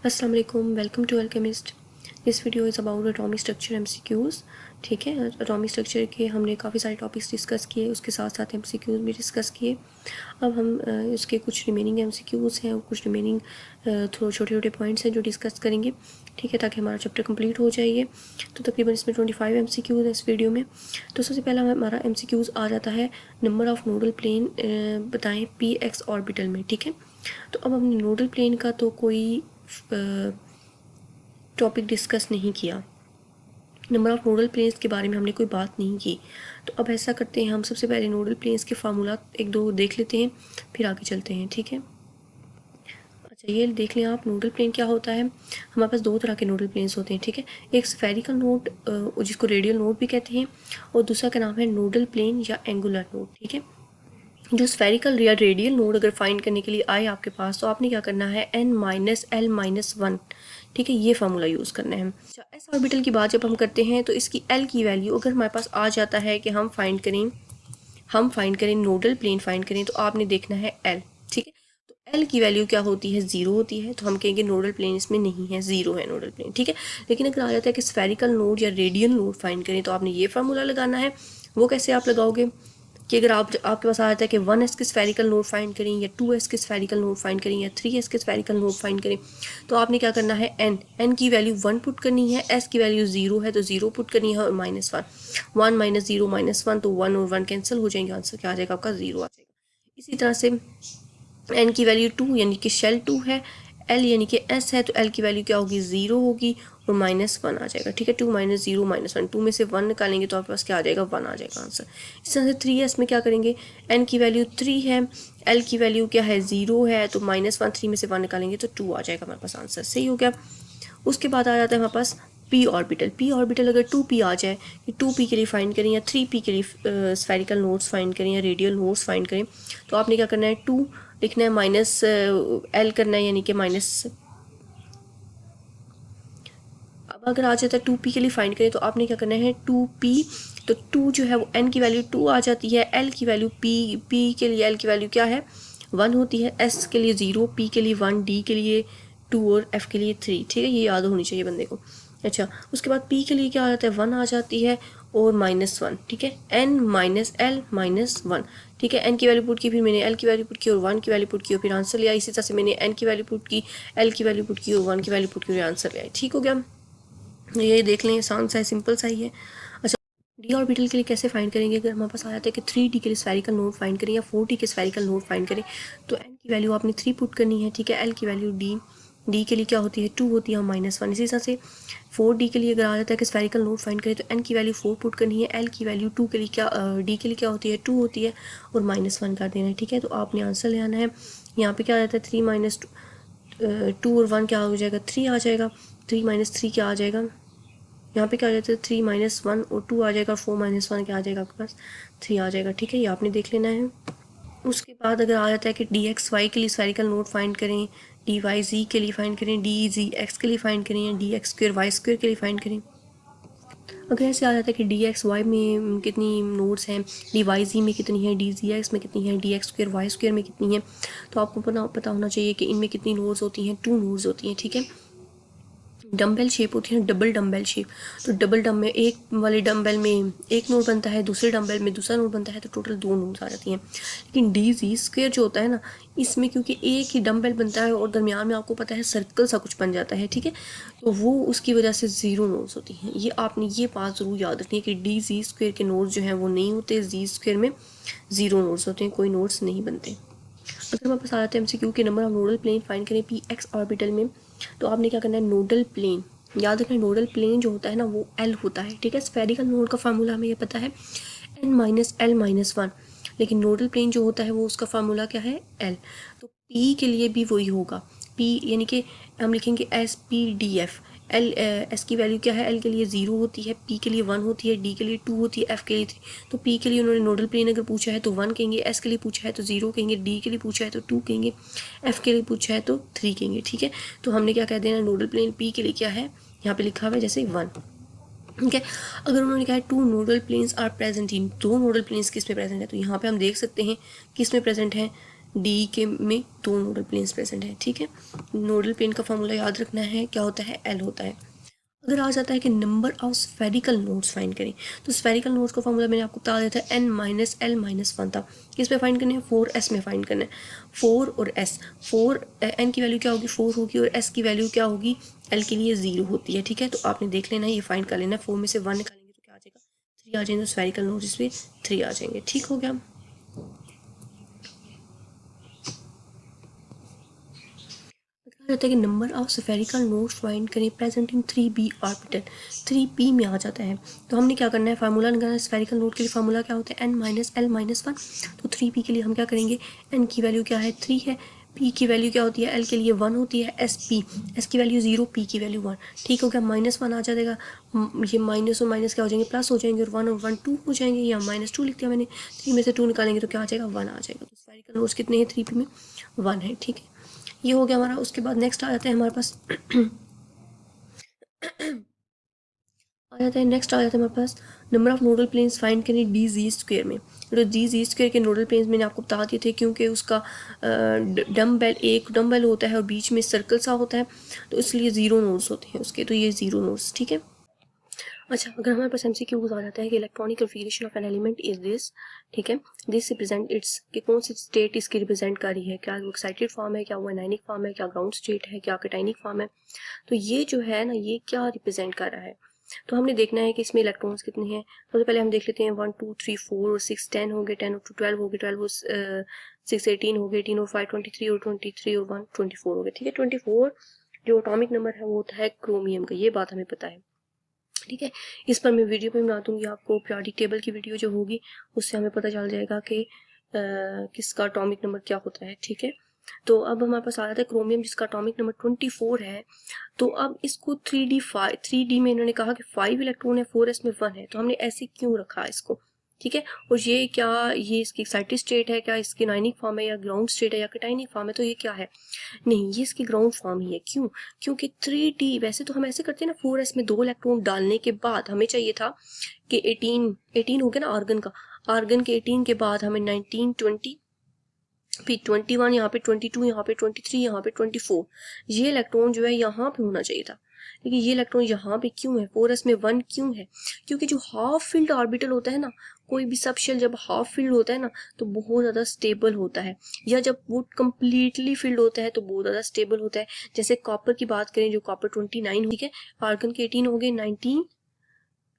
अस्सलाम वालेकुम, welcome to Alchemist. This video is about atomic structure MCQs. ठीक है, एटॉमिक स्ट्रक्चर के हमने काफ़ी सारे टॉपिक्स डिस्कस किए, उसके साथ साथ एमसीक्यूज़ भी डिस्कस किए। अब हम इसके कुछ रिमेनिंग एमसीक्यूज़ हैं और कुछ रिमेनिंग थोड़े छोटे छोटे पॉइंट्स हैं जो डिस्कस करेंगे। ठीक है, ताकि हमारा चैप्टर कंप्लीट हो जाइए। तो तकरीबन इसमें 25 एमसीक्यूज़ है इस वीडियो में। तो सबसे पहला हमारा एमसीक्यूज़ आ जाता है, नंबर ऑफ़ नोडल प्लेन बताएं पी एक्स ऑर्बिटल में। ठीक है, तो अब हमने नोडल प्लेन का तो कोई टॉपिक डिस्कस नहीं किया, नंबर ऑफ़ नोडल प्लेन्स के बारे में हमने कोई बात नहीं की। तो अब ऐसा करते हैं, हम सबसे पहले नोडल प्लेन्स के फार्मूला एक दो देख लेते हैं, फिर आगे चलते हैं। ठीक है, अच्छा ये देख लें आप, नोडल प्लेन क्या होता है। हमारे पास दो तरह के नोडल प्लेन्स होते हैं। ठीक है, एक स्फेरिकल नोड जिसको रेडियल नोड भी कहते हैं, और दूसरा का नाम है नोडल प्लेन या एंगुलर नोड। ठीक है, जो स्फेरिकल या रेडियल नोड अगर फाइंड करने के लिए आए आपके पास, तो आपने क्या करना है, n-l-1। ठीक है, ये फार्मूला यूज़ करना है। अच्छा, एस ऑर्बिटल की बात जब हम करते हैं तो इसकी l की वैल्यू अगर हमारे पास आ जाता है कि हम फाइंड करें नोडल प्लेन फाइंड करें, तो आपने देखना है l। ठीक है, तो l की वैल्यू क्या होती है, 0 होती है, तो हम कहेंगे नोडल प्लेन इसमें नहीं है, 0 है नोडल प्लेन। ठीक है, लेकिन अगर आ जाता है कि स्फेरिकल नोड या रेडियल नोड फाइंड करें, तो आपने ये फार्मूला लगाना है। वो कैसे आप लगाओगे कि अगर आपके पास आ जाता है कि 1s के स्फेरिकल नोड फाइंड करें, या 2s के स्फेरिकल नोड फाइंड करें, या 3s के स्फेरिकल नोड फाइंड करें, तो आपने क्या करना है, n की वैल्यू 1 पुट करनी है, s की वैल्यू 0 है तो 0 पुट करनी है, और -1 1 माइनस 0 -1, तो 1 और 1 कैंसिल हो जाएंगे, आंसर क्या आ जाएगा आपका, 0 आ जाएगा। इसी तरह से n की वैल्यू 2 यानी कि शेल 2 है, l यानी कि s है, तो l की वैल्यू क्या होगी, 0 होगी, और -1 आ जाएगा। ठीक है, 2 - 0 -1, 2 में से 1 निकालेंगे तो आपके पास क्या आ जाएगा, 1 आ जाएगा आंसर। इस तरह से 3s में क्या करेंगे, n की वैल्यू 3 है, l की वैल्यू क्या है, 0 है, तो -1, 3 में से 1 निकालेंगे तो 2 आ जाएगा हमारे पास आंसर। सही हो गया। उसके बाद आ जाता है हमारे पास पी ऑर्बिटल अगर 2p आ जाए, कि 2p के लिए फाइंड करें या 3p के लिए स्फेरिकल नोड्स फाइंड करें या रेडियल नोड्स फाइंड करें, तो आपने क्या करना है, 2 लिखना है, माइनस l करना है, यानी कि माइनस। अब अगर आ जाता है 2p के लिए फाइंड करें, तो आपने क्या करना है, 2p, तो 2 जो है वो n की वैल्यू 2 आ जाती है, l की वैल्यू p के लिए l की वैल्यू क्या है, 1 होती है, s के लिए 0, p के लिए 1, d के लिए 2 और f के लिए 3। ठीक है, ये याद होनी चाहिए बंदे को। अच्छा, उसके बाद p के लिए क्या आ जाता है, 1 आ जाती है, और -1। ठीक है, n माइनस l माइनस 1। ठीक है, n की वैल्यू पुट की, फिर मैंने l की वैल्यू पुट की और 1 की वैल्यू पुट की, और फिर आंसर लिया। इसी तरह से मैंने n की वैल्यू पुट की, l की वैल्यू पुट की और 1 की वैल्यू पुट की और आंसर लिया। ठीक हो गया, ये देख लें, आसान सा है, सिंपल सा ही है। अच्छा, डी ऑर्बिटल के लिए कैसे फाइंड करेंगे, अगर हमारे पास आ जाता है कि 3d के लिए स्फेरिकल नोड फाइंड करें या 4d के स्फेरिकल नोड फाइंड करें, तो n की वैल्यू आपने 3 पुट करनी है। ठीक है, l की वैल्यू d के लिए क्या होती है, 2 होती है, और -1। इसी तरह से 4d के लिए अगर आ जाता है कि स्फेरिकल नोड फाइंड करें, तो n की वैल्यू 4 पुट करनी है, l की वैल्यू 2 के लिए क्या d के लिए क्या होती है, 2 होती है, और -1 कर देना है। ठीक है, तो आपने आंसर ले आना है। यहाँ पे क्या आ जाता है, 3 माइनस 2 और 1 क्या हो जाएगा, 3 आ जाएगा, 3 - 3 क्या आ जाएगा, यहाँ पे क्या आ जाता है, 3 - 1 और 2 आ जाएगा, 4 - 1 क्या आ जाएगा आपके पास, 3 आ जाएगा। ठीक है, ये आपने देख लेना है। उसके बाद अगर आ जाता है कि डी एक्स वाई के लिए स्फेरिकल नोड फाइंड करें, डी वाई जी के लिए फाइंड करें, डी जी एक्स के लिए फाइंड करें, या d x square y square के लिए फाइंड करें। अगर ऐसे आ जाता है कि डी एक्स वाई में कितनी नोड्स हैं, डी वाई जी में कितनी है, डी जी एक्स में कितनी है, d x square y square में कितनी है, तो आपको पता होना चाहिए कि इनमें कितनी नोड्स होती हैं, 2 नोड्स होती हैं। ठीक है, डम्बल शेप होती है, डबल डम्बल शेप, तो डबल डम में एक वाले डम्बल में एक नोड बनता है, दूसरे डम्बल में दूसरा नोड बनता है, तो टोटल 2 नोड्स आ जाती हैं। लेकिन डी जी स्क्वेयर जो होता है ना, इसमें क्योंकि एक ही डम्बल बनता है और दरमियान में आपको पता है सर्कल सा कुछ बन जाता है। ठीक है, तो वो उसकी वजह से 0 नोड्स होती हैं। ये आपने ये बात ज़रूर याद रखनी है कि डी जी स्क्वेयर के नोड्स जो हैं वो नहीं होते, जी स्क्वेयर में 0 नोड्स होते हैं, कोई नोड्स नहीं बनते। अगर हमारे पास आ जाते हैं एमसीक्यू के number of nodal plane find करें पी एक्स ऑर्बिटल में, तो आपने क्या करना है, नोडल प्लेन याद रखना है, नोडल प्लेन जो होता है ना वो एल होता है। ठीक है, स्फेरिकल नोड का फार्मूला हमें ये पता है, n-l-1, लेकिन नोडल प्लेन जो होता है वो उसका फार्मूला क्या है, एल। तो पी के लिए भी वही होगा, पी यानी कि हम लिखेंगे S-P-D-F। एल एस की वैल्यू क्या है, एल के लिए 0 होती है, पी के लिए 1 होती है, डी के लिए 2 होती है, एफ के लिए 3। तो पी के लिए उन्होंने नोडल प्लेन अगर पूछा है तो 1 कहेंगे, एस के लिए पूछा है तो 0 कहेंगे, डी के लिए पूछा है तो 2 कहेंगे, एफ के लिए पूछा है तो 3 कहेंगे। ठीक है, तो हमने क्या कह देना, नोडल प्लेन पी के लिए क्या है, यहाँ पे लिखा हुआ है जैसे 1। ठीक है, अगर उन्होंने कहा है 2 nodal planes are present in, 2 nodal planes किस में प्रेजेंट है, तो यहाँ पे हम देख सकते हैं किस में प्रेजेंट है, डी के में 2 नोडल प्लेन्स प्रेजेंट हैं, ठीक है। नोडल प्लेन का फॉर्मूला याद रखना है, क्या होता है, एल होता है। अगर आ जाता है कि number of spherical nodes find करें, तो स्फेरिकल नोड्स का फॉर्मूला मैंने आपको बता दिया था, n माइनस एल माइनस 1 था। किस में फाइंड करने हैं, 4s में फाइंड करना है। 4 और s, 4 n की वैल्यू क्या होगी, 4 होगी, और s की वैल्यू क्या होगी, l के लिए 0 होती है, ठीक है। तो आपने देख लेना है, ये फाइंड कर लेना है। 4 में से 1 निकालेंगे तो क्या आ जाएगा, 3 आ जाएंगे। तो स्फेरिकल नोड्स इस पर 3 आ जाएंगे, ठीक हो गया। रहता है कि number of spherical nodes find करें present in 3p orbital, 3p में आ जाता है। तो हमने क्या करना है, फार्मूला निकालना है। स्फेरिकल नोड के लिए फार्मूला क्या होता है, n माइनस एल माइनस 1। तो 3p के लिए हम क्या करेंगे, n की वैल्यू क्या है, 3 है, p की वैल्यू क्या होती है, l के लिए 1 होती है, s की वैल्यू 0, p की वैल्यू 1, ठीक हो गया। -1 आ जाएगा, ये माइनस और माइनस क्या हो जाएंगे, प्लस हो जाएंगे, और 1 और 1 2 हो जाएंगे, या -2 लिख दिया मैंने। 3 में से 2 निकालेंगे तो क्या आ जाएगा, 1 आ जाएगा। तो स्फेरिकल नोड्स कितने हैं, 3p में 1 है, ठीक है। ये हो गया हमारा। उसके बाद नेक्स्ट आ जाता है हमारे पास नेक्स्ट आ जाता है हमारे पास number of nodal planes find करें डी जी स्क्वायर में। तो डी जी स्क्वायर के नोडल प्लेन्स मैंने आपको बता दिए थे, क्योंकि उसका डम्बेल, एक डम्बेल होता है और बीच में सर्कल सा होता है, तो इसलिए 0 नोड्स होते हैं उसके, तो ये 0 नोड्स, ठीक है। अच्छा, अगर हमारे पास MCQs आ जाता है कि electronic configuration of an element is this, ठीक है, दिस रिप्रेजेंट इट्स, कि कौन सी स्टेट इसकी रिप्रेजेंट कर रही है, क्या वो एक्साइटेड फॉर्म है, क्या वो एनायनिक फॉर्म है, क्या ग्राउंड स्टेट है, क्या कैटायनिक फॉर्म है। तो ये जो है ना, ये क्या रिप्रेजेंट कर रहा है, तो हमने देखना है कि इसमें इलेक्ट्रॉन्स कितने हैं। सबसे पहले हम देख लेते हैं 1 2 3 4 और 6 10 हो गए, 10 और 2 12 हो गए, 12 और 6 18 हो गए, 18 और 5 23 और 23 और 1 24 हो गए, ठीक है। 24 जो एटॉमिक नंबर है वो होता है क्रोमियम का, ये बात हमें पता है, ठीक है। इस पर मैं वीडियो पे बना दूंगी आपको, पीरियोडिक टेबल की वीडियो जो होगी उससे हमें पता चल जाएगा कि किसका एटॉमिक नंबर क्या होता है, ठीक है। तो अब हमारे पास आ जाता है क्रोमियम, जिसका एटॉमिक नंबर 24 है। तो अब इसको 3D में इन्होंने कहा कि 5 इलेक्ट्रॉन है, 4s में 1 है, तो हमने ऐसे क्यों रखा इसको, ठीक है। और ये क्या, ये इसकी एक्साइटेड स्टेट है, क्या इसकी आयनिक फॉर्म है, या ग्राउंड स्टेट है, या कैटायनिक फॉर्म है, तो ये क्या है, नहीं, ये इसकी ग्राउंड फॉर्म ही है। क्यों, क्योंकि 3D, वैसे तो हम ऐसे करते हैं ना, 4s में 2 इलेक्ट्रॉन डालने के बाद हमें चाहिए था कि 18 हो गया ना आर्गन का, आर्गन के 18 के बाद हमें 19 20 फिर 21, यहाँ पे 22, यहाँ पे 23, यहाँ पे 24, ये इलेक्ट्रॉन जो है यहाँ पे होना चाहिए था, लेकिन ये इलेक्ट्रॉन यहाँ पे क्यों है, 4s में 1 क्यों है, क्योंकि जो हाफ फील्ड ऑर्बिटल होता है ना, कोई भी सबशेल जब हाफ फील्ड होता है ना तो बहुत ज़्यादा स्टेबल होता है, या जब वो कम्प्लीटली फील्ड होता है तो बहुत ज़्यादा स्टेबल होता है। जैसे कॉपर की बात करें, जो कॉपर 29, ठीक है, आर्गन के 18 हो गए, 19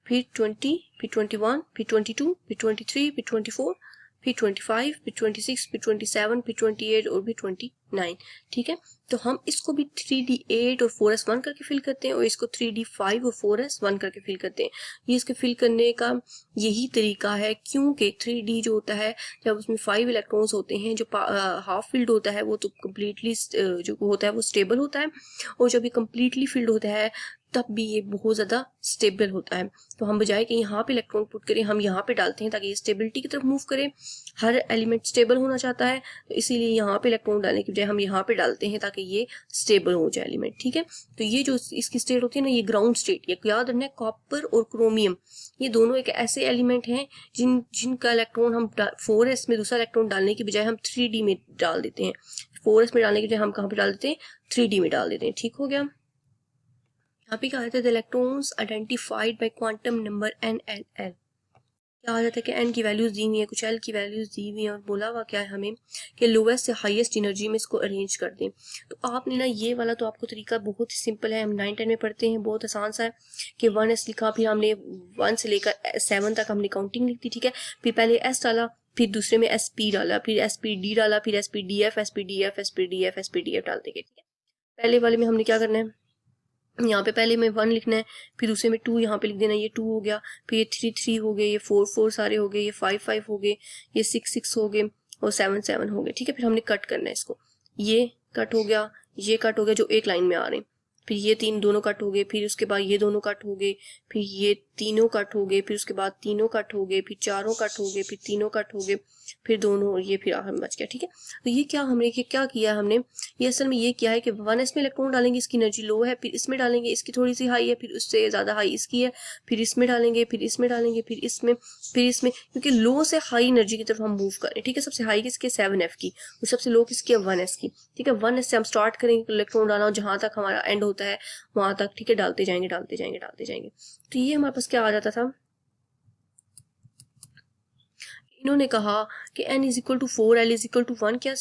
फिर 20 फिर 21 फिर 22 फिर 23 फिर 24 फिर 25 फिर 26 फिर 27 फिर 28 और भी 29, ठीक है। तो हम इसको भी 3D8 और 4s 1 करके फिल करते हैं, और इसको 3D5 और 4s 1 करके फिल करते हैं। ये इसके फिल करने का यही तरीका है, क्योंकि 3D जो होता है, जब उसमें 5 इलेक्ट्रॉन्स होते हैं, जो हाफ फील्ड होता है वो तो कम्प्लीटली जो होता है वो स्टेबल होता है, और जब ये कम्प्लीटली फील्ड होता है तब भी ये बहुत ज़्यादा स्टेबल होता है। तो हम बजाय कि यहाँ पे इलेक्ट्रॉन पुट करें, हम यहाँ पे डालते हैं ताकि ये स्टेबिलिटी की तरफ मूव करे। हर एलिमेंट स्टेबल होना चाहता है, तो इसीलिए यहाँ पे इलेक्ट्रॉन डालने की बजाय हम यहाँ पे डालते हैं ताकि ये स्टेबल हो जाए एलिमेंट, ठीक है। तो ये जो इसकी स्टेट होती है ना, ये ग्राउंड स्टेट, ये याद रखना है, कॉपर और क्रोमियम ये दोनों एक ऐसे एलिमेंट हैं जिनका इलेक्ट्रॉन हम 4s में दूसरा इलेक्ट्रॉन डालने की बजाय हम 3D में डाल देते हैं। 4s में डालने की बजाय हम कहाँ पे डाल देते हैं, 3D में डाल देते हैं, ठीक हो गया। यहाँ पे क्या आता है, electrons identified by quantum number NLL। क्या आ जाता है कि n की वैल्यूज दी हुई है, कुछ l की वैल्यूज दी हुई है, और बोला हुआ क्या है हमें कि लोवेस्ट से हाईएस्ट एनर्जी में इसको अरेंज कर दें। तो आपने ना ये वाला तो आपको तरीका बहुत ही सिंपल है, हम 9-10 में पढ़ते हैं, बहुत आसान सा है कि 1s लिखा, फिर हमने 1 से लेकर 7 तक हमने काउंटिंग लिख दी, ठीक है। फिर पहले s डाला, फिर दूसरे में SP डाला, फिर SPD डाला, फिर SPDF SPDF SPDF SPDF डाल देंगे, ठीक है। पहले वाले में हमने क्या करना है, यहाँ पे पहले में 1 लिखना है, फिर दूसरे में 2 यहाँ पे लिख देना, ये 2 हो गया, फिर ये 3 हो गए, ये 4 सारे हो गए, ये 5 हो गए, ये 6 हो गए, और 7 हो गए, ठीक है। फिर हमने कट करना है इसको, ये कट हो गया, ये कट हो गया, जो एक लाइन में आ रहे हैं, फिर ये तीन दोनों कट हो गए, फिर उसके बाद ये दोनों कट हो गए, फिर ये तीनों कट हो गए, फिर उसके बाद तीनों कट हो गए, फिर चारों कट हो गए, फिर तीनों कट हो गए, फिर दोनों, और ये फिर आखिर में बच गया। ठीक है, तो ये क्या हमने क्या किया हमने, ये असल में ये किया है कि 1s में इलेक्ट्रॉन डालेंगे, इसकी एनर्जी लो है, फिर इसमें डालेंगे, इसकी थोड़ी सी हाई है, फिर उससे ज़्यादा हाई इसकी है, फिर इसमें डालेंगे, फिर इसमें डालेंगे, फिर इसमें, क्योंकि लो से हाई एनर्जी की तरफ हम मूव करें। ठीक है, सबसे हाई किसकी 7f की, और सबसे लो किसकी है 1s की। ठीक है, 1s से हम स्टार्ट करेंगे इलेक्ट्रॉन डालना, जहां तक हमारा एंड होता है वहां तक। ठीक है, डालते जाएंगे डालते जाएंगे डालते जाएंगे। तो ये हमारे पास क्या आ जाता था, इन्होंने कहा कि n is equal to 4, l is equal to 1, क्या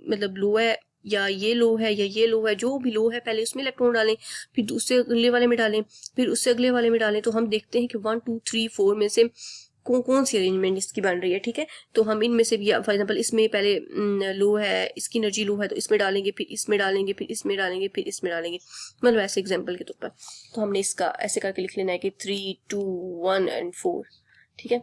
मतलब लो है या ये लो है या ये लो है, जो भी लो है पहले उसमें इलेक्ट्रॉन डालें, फिर उससे अगले वाले में डालें, फिर उससे अगले वाले में डालें, तो हम देखते हैं कि 1 2 3 4 में से कौन सी अरेंजमेंट इसकी बन रही है। ठीक है, तो हम इनमें से भी फॉर एग्जांपल इसमें पहले लो है, इसकी एनर्जी लो है, तो इसमें डालेंगे, फिर इसमें डालेंगे, फिर इसमें डालेंगे, फिर इसमें डालेंगे, मतलब ऐसे एग्जांपल के तौर पर। तो हमने इसका ऐसे करके लिख लेना है कि 3 2 1 एंड 4। ठीक है,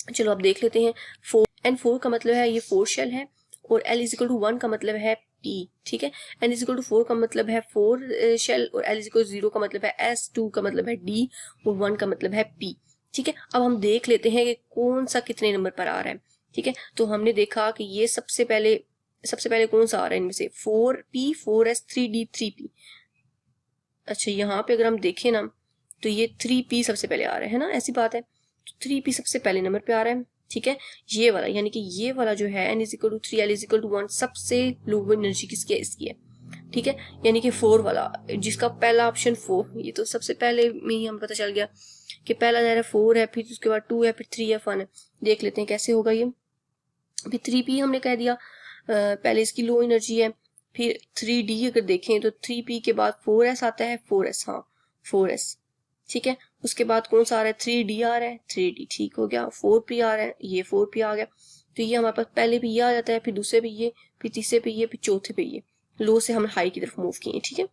चलो अब देख लेते हैं। 4 एंड 4 का मतलब है ये 4 शेल है, और l इज इक्वल टू 1 का मतलब है p। ठीक है, n इज इक्वल टू 4 का मतलब है 4 शेल, और l इज इक्वल टू 0 का मतलब है s, 2 का मतलब है d, और 1 का मतलब है p। ठीक है, अब हम देख लेते हैं कि कौन सा कितने नंबर पर आ रहा है। ठीक है, तो हमने देखा कि ये सबसे पहले कौन सा आ रहा है इनमें से, 4p 4s 3d 3p। अच्छा, यहाँ पे अगर हम देखें ना तो ये 3p सबसे पहले आ रहा है ना, ऐसी बात है, तो 3p सबसे पहले नंबर पे आ रहा है। ठीक है, ये वाला यानी कि ये वाला जो है n is equal to 3 l is equal to 1 सबसे लो एनर्जी किसकी है, इसकी है। ठीक है, यानी कि 4 वाला, जिसका पहला ऑप्शन 4, ये तो सबसे पहले में ही हमें पता चल गया कि पहला दायरा 4 है, फिर उसके बाद 2 है, फिर 3 है, 1 है। देख लेते हैं कैसे होगा ये। फिर 3p हमने कह दिया, पहले इसकी लो एनर्जी है, फिर 3d अगर देखें तो 3p के बाद 4s आता है, 4s, हाँ 4s। ठीक है, उसके बाद कौन सा आ रहा है, 3d आ रहा है, 3d ठीक हो गया, 4p आ रहा है, ये 4p आ गया। तो ये हमारे पास पहले पे ये आ जाता है, फिर दूसरे पे ये, फिर तीसरे पे ये, फिर चौथे पे ये, लो से हम हाई की तरफ मूव किए। ठीक है,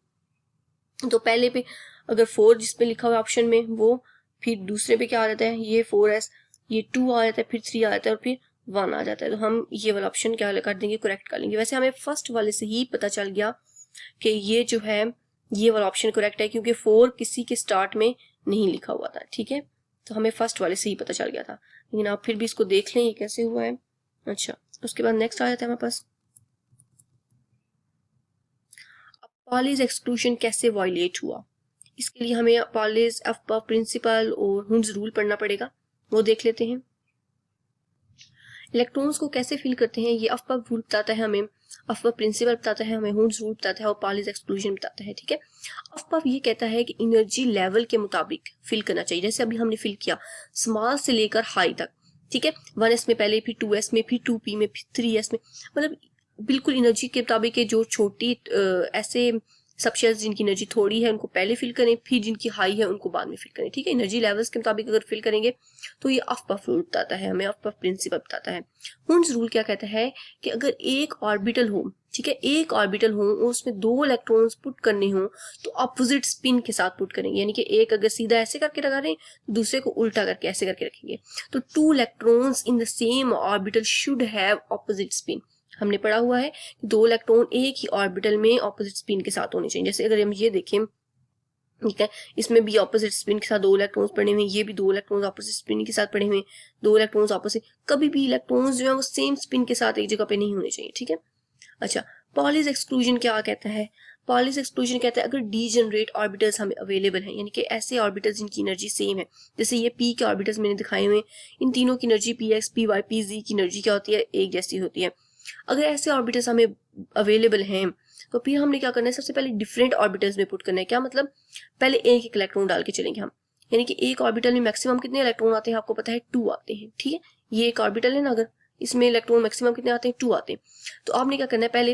तो पहले पे अगर 4 जिसपे लिखा हुआ ऑप्शन में वो, फिर दूसरे पे क्या आ जाता है, ये 4s, ये 2 आ जाता है, फिर 3 आ जाता है, और फिर 1 आ जाता है। तो हम ये वाला ऑप्शन क्या कर देंगे, करेक्ट कर लेंगे। वैसे हमें फर्स्ट वाले से ही पता चल गया कि ये जो है ये वाला ऑप्शन करेक्ट है, क्योंकि 4 किसी के स्टार्ट में नहीं लिखा हुआ था। ठीक है, तो हमें फर्स्ट वाले से ही पता चल गया था, लेकिन आप फिर भी इसको देख लें ये कैसे हुआ है। अच्छा, उसके बाद नेक्स्ट आ जाता है हमारे पास, पालीज एक्सक्लूजन कैसे वायलेट हुआ। इसके लिए हमें पालीज अफबा प्रिंसिपल और हुंस रूल पढ़ना पड़ेगा, वो देख लेते हैं। इलेक्ट्रॉन्स को कैसे फिल करते हैं ये अफबा रूल बताता है हमें, अफबा प्रिंसिपल बताता है हमें, हुंस रूल बताता है, और पालीज एक्सक्लूजन बताता है। ठीक है, अफबा ये कहता है कि एनर्जी लेवल के मुताबिक फिल करना चाहिए, जैसे अभी हमने फिल किया स्मॉल से लेकर हाई तक। ठीक है, 1s में पहले, फिर 2s में, फिर 2p में, फिर 3s में, मतलब बिल्कुल एनर्जी के मुताबिक के जो छोटी ऐसे सबशेल्स जिनकी एनर्जी थोड़ी है उनको पहले फिल करें, फिर जिनकी हाई है उनको बाद में फिल करें। ठीक है, एनर्जी लेवल्स के मुताबिक अगर फिल करेंगे तो ये अफबा रूल बताता है हमें, अफबा प्रिंसिपल बताता है। हुंस रूल क्या कहता है कि अगर एक ऑर्बिटल हो, ठीक है, एक ऑर्बिटल हो और उसमें 2 इलेक्ट्रॉन्स पुट करने हो तो अपोजिट स्पिन के साथ पुट करेंगे, यानी कि एक अगर सीधा ऐसे करके लगा रहे हैं, दूसरे को उल्टा करके ऐसे करके रखेंगे। तो 2 electrons in the same orbital should have opposite spin. हमने पढ़ा हुआ है कि 2 इलेक्ट्रॉन एक ही ऑर्बिटल में ऑपोजिट स्पिन के साथ होने चाहिए। जैसे अगर हम ये देखें, ठीक है, इसमें भी ऑपोजिट स्पिन के साथ 2 इलेक्ट्रॉन्स पड़े हुए हैं, ये भी 2 इलेक्ट्रॉन्स ऑपोजिट स्पिन के साथ पड़े हुए हैं, 2 इलेक्ट्रॉन्स ऑपोजिट, कभी भी इलेक्ट्रॉन्स जो है वो सेम स्पिन के साथ एक जगह पे नहीं होने चाहिए। ठीक है, अच्छा, पॉलीज एक्सक्लूजन क्या कहता है, पॉलीज एक्सक्लूजन कहता है अगर डीजेनरेट ऑर्बिटल्स हमें अवेलेबल हैं, यानी कि ऐसे ऑर्बिटल्स जिनकी एनर्जी सेम है, जैसे ये p के ऑर्बिटल्स मैंने दिखाए हुए, इन तीनों की एनर्जी px py pz की एनर्जी क्या होती है, एक जैसी होती है। अगर ऐसे ऑर्बिटल्स हमें अवेलेबल हैं तो फिर हमने क्या करना है, सबसे पहले डिफरेंट ऑर्बिटल्स में पुट करना है। क्या मतलब, पहले एक एक इलेक्ट्रॉन डाल के चलेंगे हम, यानी कि एक ऑर्बिटल में मैक्सिमम कितने इलेक्ट्रॉन आते हैं आपको पता है, 2 आते हैं। ठीक है, ये एक ऑर्बिटल है ना, अगर इसमें इलेक्ट्रॉन मैक्सिमम कितने आते हैं, 2 आते हैं। तो आपने क्या करना है, पहले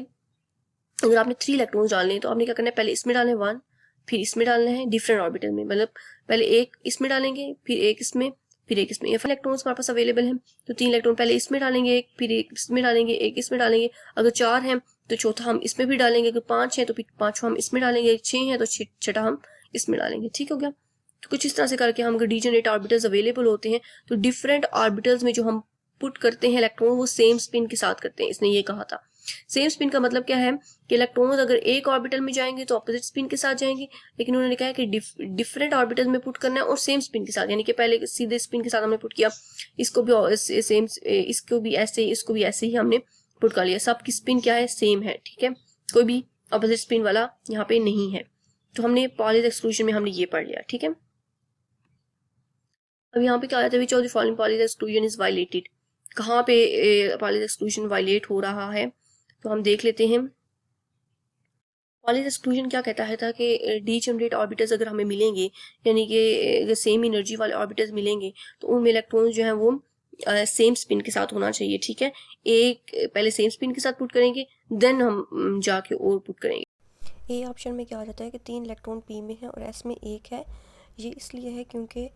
अगर आपने 3 इलेक्ट्रॉन्स डालने हैं तो आपने क्या करना है, पहले इसमें डालना है 1, फिर इसमें डालना है डिफरेंट ऑर्बिटल में, मतलब पहले एक इसमें डालेंगे, फिर एक इसमें, फिर एक इसमें। ये इलेक्ट्रॉन्स हमारे पास अवेलेबल हैं, तो 3 इलेक्ट्रॉन पहले इसमें डालेंगे, एक फिर एक इसमें डालेंगे, एक इसमें डालेंगे। अगर 4 हैं तो चौथा हम इसमें भी डालेंगे, अगर 5 हैं तो फिर 5वां हम इसमें डालेंगे, 6 हैं तो छठा हम इसमें डालेंगे। ठीक हो गया, तो कुछ इस तरह से करके हम अगर डीजेनरेट ऑर्बिटल्स अवेलेबल होते हैं तो डिफरेंट ऑर्बिटल्स में जो हम पुट करते हैं इलेक्ट्रॉन वो सेम स्पिन के साथ करते हैं, इसने ये कहा था। सेम स्पिन का मतलब क्या है कि इलेक्ट्रॉन्स अगर एक ऑर्बिटल में जाएंगे तो ऑपोजिट स्पिन के साथ जाएंगे, लेकिन उन्होंने कहा है कि डिफरेंट ऑर्बिटल में पुट करना है और सेम स्पिन के साथ, यानी कि पहले सीधे स्पिन के साथ हमने पुट किया, इसको भी सेम, इसको भी ऐसे, इसको भी ऐसे ही हमने पुट कर लिया, सबकी स्पिन क्या है, सेम है, ठीक है, कोई भी ऑपोजिट स्पिन वाला यहाँ पे नहीं है। तो हमने पॉलीज एक्सक्लूजन में हमने ये पढ़ लिया, ठीक है। अब यहाँ पे क्या आता है, which of the following Pauli's exclusion is violated, कहाँ पे पॉलीज एक्सक्लूजन वायलेट हो रहा है, तो हम देख लेते हैं। पॉलीज एक्सक्लूजन क्या कहता है था कि डीजेनरेट ऑर्बिटल्स अगर हमें मिलेंगे, यानी कि सेम एनर्जी वाले ऑर्बिटल्स मिलेंगे, तो उनमें इलेक्ट्रॉन जो है वो सेम स्पिन के साथ होना चाहिए, ठीक है, एक पहले सेम स्पिन के साथ पुट करेंगे, देन हम जाके और पुट करेंगे। ए ऑप्शन में क्या आ जाता है कि 3 इलेक्ट्रॉन पी में है और एस में 1 है, ये इसलिए है क्योंकि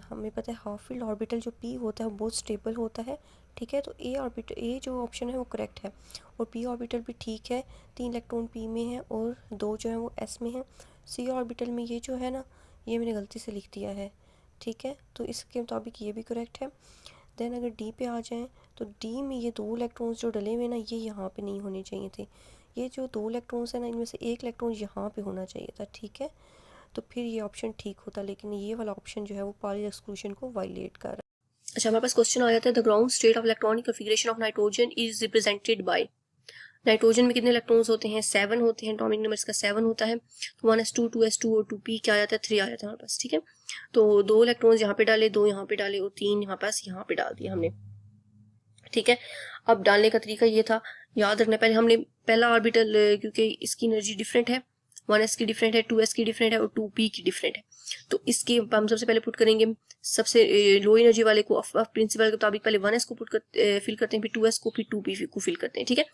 हमें पता है हाफ फील्ड ऑर्बिटल जो पी होता है वो बहुत स्टेबल होता है, ठीक है, तो ए ऑर्बिटल, ए जो ऑप्शन है वो करेक्ट है, और पी ऑर्बिटल भी ठीक है, 3 इलेक्ट्रॉन पी में है और 2 जो है वो एस में है। सी ऑर्बिटल में ये जो है ना, ये मैंने गलती से लिख दिया है, ठीक है, तो इसके मुताबिक ये भी करेक्ट है। देन अगर डी पे आ जाएँ तो डी में ये 2 इलेक्ट्रॉन्स जो डले हुए ना, ये यहाँ पे नहीं होने चाहिए थे, ये जो 2 इलेक्ट्रॉन्स है ना, इनमें से 1 इलेक्ट्रॉन यहाँ पे होना चाहिए था, ठीक है, तो फिर ये ऑप्शन ठीक होता, लेकिन ये वाला ऑप्शन जो है वो पॉलीज एक्सक्लूजन को वायलेट कर रहा है। अच्छा, हमारे पास क्वेश्चन आ जाता है, the ground state of electronic configuration of nitrogen is represented by, nitrogen में कितने इलेक्ट्रॉन्स होते हैं, 7 होते हैं, एटॉमिक नंबर इसका 7 होता है, तो 1s2 2s2 और 2p क्या आ जाता है, 3 आ जाता है हमारे पास, ठीक है, तो 2 इलेक्ट्रॉन्स यहाँ पे डाले, 2 यहाँ पे डाले और 3 यहाँ पास यहाँ पे डाल दिया हमने, ठीक है। अब डालने का तरीका ये था, याद रखना, पहले हमने पहला ऑर्बिटल, क्योंकि इसकी एनर्जी डिफरेंट है, 1s की डिफरेंट है, 2s की डिफरेंट है और 2p की डिफरेंट है, तो इसके हम सबसे पहले पुट करेंगे सबसे लो एनर्जी वाले को, प्रिंसिपल के मुताबिक पहले 1s को फिल करते हैं, फिर 2s को, फिर 2p को फिल करते हैं, ठीक है,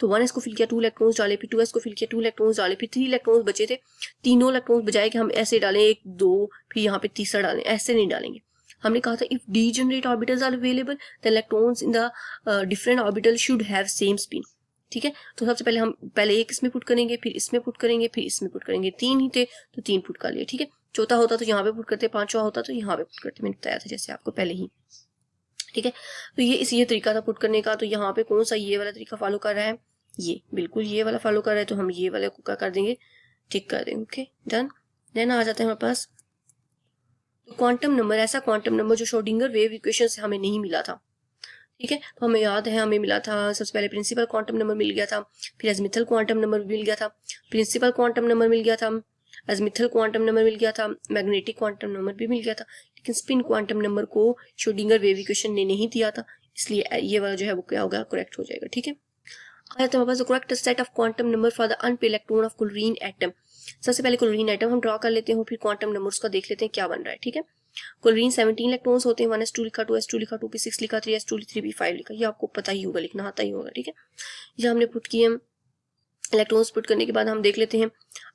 तो 1s को फिल किया, 2 इलेक्ट्रॉन्स डाले, फिर 2s को फिल किया, 2 इलेक्ट्रॉन्स डाले, फिर 3 इलेक्ट्रॉन्स बचे थे, तीनों इलेक्ट्रॉन्स बजाय कि हम ऐसे डालें 1 2 फिर यहाँ पे तीसरा डालें, ऐसे नहीं डालेंगे, हमने कहा था if degenerate orbitals are available the electrons in the different orbital should have same spin, ठीक है, तो सबसे पहले हम पहले एक इसमें पुट करेंगे, फिर इसमें पुट करेंगे, फिर इसमें पुट करेंगे, 3 ही थे तो 3 पुट कर लिए, ठीक है, चौथा होता तो यहाँ पे पुट करते, 5वां होता तो यहाँ पे पुट करते, मैंने बताया था जैसे आपको पहले ही, ठीक है, तो ये तरीका था पुट करने का। तो यहाँ पे कौन सा ये वाला तरीका फॉलो कर रहा है, ये बिल्कुल ये वाला फॉलो कर रहा है, तो हम ये वाले को क्या कर देंगे, टिक कर देंगे, ओके डन। देन आ जाते हैं हमारे पास क्वांटम नंबर, ऐसा क्वांटम नंबर जो श्रोडिंगर वेव इक्वेशन से हमें नहीं मिला था, ठीक है, तो हमें याद है हमें मिला था सबसे पहले प्रिंसिपल क्वांटम नंबर मिल गया था, फिर अजमिथल क्वांटम नंबर मिल गया था, प्रिंसिपल क्वांटम नंबर मिल गया था, अजमिथल क्वांटम नंबर मिल गया था, मैग्नेटिक क्वांटम नंबर भी मिल गया था, लेकिन स्पिन क्वांटम नंबर को श्रोडिंगर वेव इक्वेशन ने नहीं दिया था, इसलिए ये वाला जो है वो क्या होगा, करेक्ट हो जाएगा, ठीक है। आया तो हमारे पास correct set of quantum number for the unpaired electron of chlorine atom, सबसे पहले क्लोरीन एटम हम ड्रॉ कर लेते हैं, फिर क्वांटम नंबर उसका देख लेते हैं क्या बन रहा है, ठीक है। क्लोरीन 17 इलेक्ट्रॉन्स होते हैं, 1s2 लिखा, 2s2 लिखा, 2p6 लिखा, 3s2 3p5 लिखा, ये आपको पता ही होगा, लिखना आता ही होगा, ठीक है। ये हमने पुट किए, इलेक्ट्रॉन्स पुट करने के बाद हम देख लेते हैं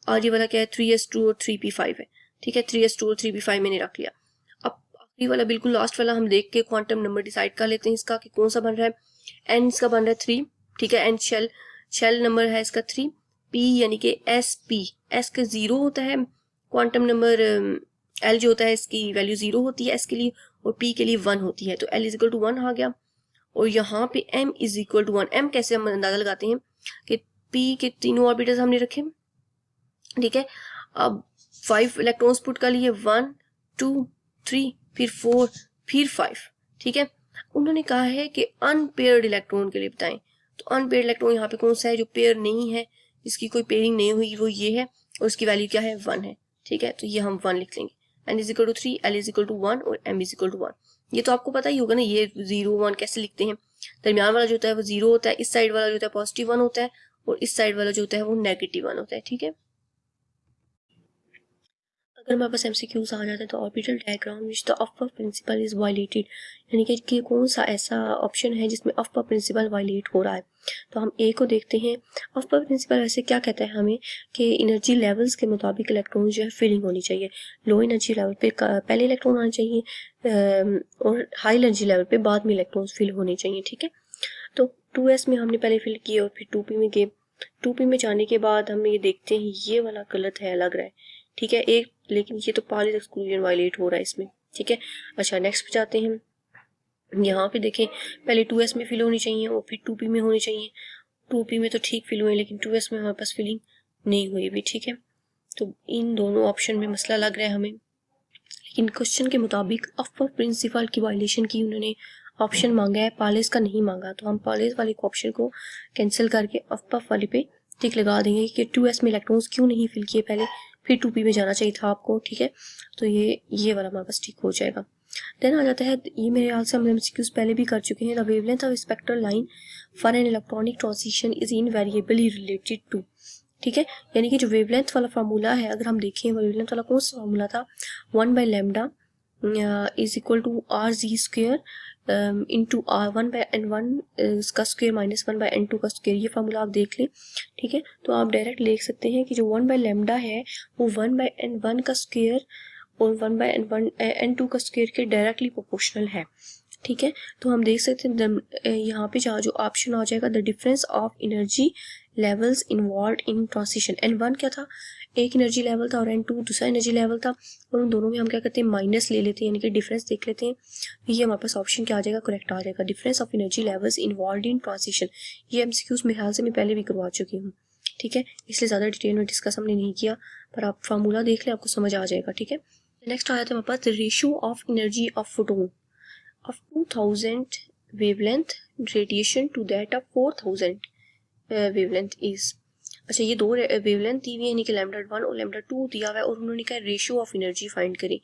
और ये वाला क्या है, 3s2 और 3p5 है, ठीक है, 3s2 और 3p5 मैंने रख लिया। अब आखिरी वाला बिल्कुल लास्ट वाला हम देख के क्वांटम नंबर डिसाइड कर लेते हैं इसका कि कौन सा बन रहा है, एन इसका बन रहा है 3, ठीक है, एन शेल नंबर है इसका 3, पी यानी कि एस का 0 होता है, क्वांटम नंबर एल जो होता है इसकी वैल्यू 0 होती है एस के लिए, और पी के लिए 1 होती है, तो एल इज इक्वल टू 1 आ गया, और यहाँ पे m is equal to 1, m कैसे हम अंदाजा लगाते हैं कि पी के तीनों ऑर्बिटल्स हमने रखे, ठीक है, अब 5 इलेक्ट्रॉन्स पुट कर लिए, 1 2 3 फिर 4 फिर 5, ठीक है, उन्होंने कहा है कि अनपेयर्ड इलेक्ट्रॉन के लिए बताएं, तो अनपेयर्ड इलेक्ट्रॉन यहाँ पे कौन सा है जो पेयर नहीं है, इसकी कोई पेयरिंग नहीं हुई, वो ये है, और उसकी वैल्यू क्या है, 1 है, ठीक है, तो ये हम 1 लिख लेंगे, n is equal to 3, l is equal to 1 और m इज इक्वल टू 1, ये तो आपको पता ही होगा ना, ये 0 1 कैसे लिखते हैं, दरमियान वाला जो होता है वो 0 होता है, इस साइड वाला जो होता है पॉजिटिव 1 होता है, और इस साइड वाला जो होता है वो नेगेटिव 1 होता है, ठीक है। अगर हमारे पास एमसीक्यूज आ जाते हैं तो orbital diagram which the upper principal is violated, यानी कि कौन सा ऐसा ऑप्शन है जिसमें अपर प्रिंसिपल वायलेट हो रहा है, तो हम ए को देखते हैं। अपर प्रिंसिपल ऐसे क्या कहता है हमें कि एनर्जी लेवल्स के मुताबिक इलेक्ट्रॉन जो है फिलिंग होनी चाहिए, लो एनर्जी लेवल पे पहले इलेक्ट्रॉन आना चाहिए और हाई एनर्जी लेवल पे बाद में इलेक्ट्रॉन फिल होने चाहिए, ठीक है। तो 2s में हमने पहले फिल किए और फिर 2p में गए, 2p में जाने के बाद हम ये देखते हैं ये वाला गलत है, लग रहा है, ठीक है, एक लेकिन ये तो पॉलीज एक्सक्लूजन वायलेट हो रहा है इसमें, ठीक है। अच्छा नेक्स्ट पे जाते हैं, यहाँ पे देखें पहले 2s में फिल होनी चाहिए और फिर 2p में होनी चाहिए, 2p में तो ठीक फील हुई, लेकिन 2s में हमारे पास फीलिंग नहीं हुई भी, ठीक है। तो इन दोनों ऑप्शन में मसला लग रहा है हमें, लेकिन क्वेश्चन के मुताबिक अपर प्रिंसिपल की वायलेशन की उन्होंने ऑप्शन मांगा है, पालेस का नहीं मांगा। तो हम पालेस वाले ऑप्शन को कैंसिल करके अपर वाले पे टिक लगा देंगे कि 2s में इलेक्ट्रॉन्स क्यों नहीं फिल किए पहले, फिर 2p में जाना चाहिए था आपको, ठीक है। तो ये वाला हमारे पास ठीक हो जाएगा। देन आ जाता है, ये मेरे ख्याल से हम एमसीक्यूज पहले भी कर चुके हैं। The wavelength of spectral line for an electronic transition is invariably related to, ठीक है। यानी कि जो वेवलेंथ वाला फार्मूला है, अगर हम देखें वेवलेंथ वाला कौन सा फार्मूला था, 1/λ is equal to R z square into R 1/n1 का स्क्वेयर माइनस 1/n2 का स्क्वेयर, ये फार्मूला आप देख लें, ठीक है। तो आप डायरेक्ट लिख सकते हैं कि जो 1/λ है वो 1/n1 का स्क्वेयर और 1/n2 का स्क्वेयर के डायरेक्टली प्रोपोर्शनल है, ठीक है। तो हम देख सकते हैं यहाँ पे जो ऑप्शन आ जाएगा, the difference of energy levels involve in transition. n1 क्या था, एक एनर्जी लेवल था, और n2 दूसरा एनर्जी लेवल था, और उन दोनों में हम क्या करते हैं, माइनस ले लेते हैं, यानी कि डिफरेंस देख लेते हैं। तो ये हमारे पास ऑप्शन क्या आ जाएगा, करेक्ट आ जाएगा, difference of energy levels involve in transition. ये एमसीक्यूज मेरे ख्याल से मैं पहले भी करवा चुकी हूँ, ठीक है, इसलिए ज़्यादा डिटेल में डिस्कस हमने नहीं किया, पर आप फार्मूला देख लें, आपको समझ आ जाएगा, ठीक है। नेक्स्ट आ जाता है हमारे पास ratio of energy of photon of 2000 wavelength radiation to that of 4000 wavelength is। अच्छा, ये दो वेवलेंथ दी हुई है, यानी कि λ1 और λ2 दिया हुआ है, और उन्होंने कहा रेशियो ऑफ एनर्जी फाइंड करें,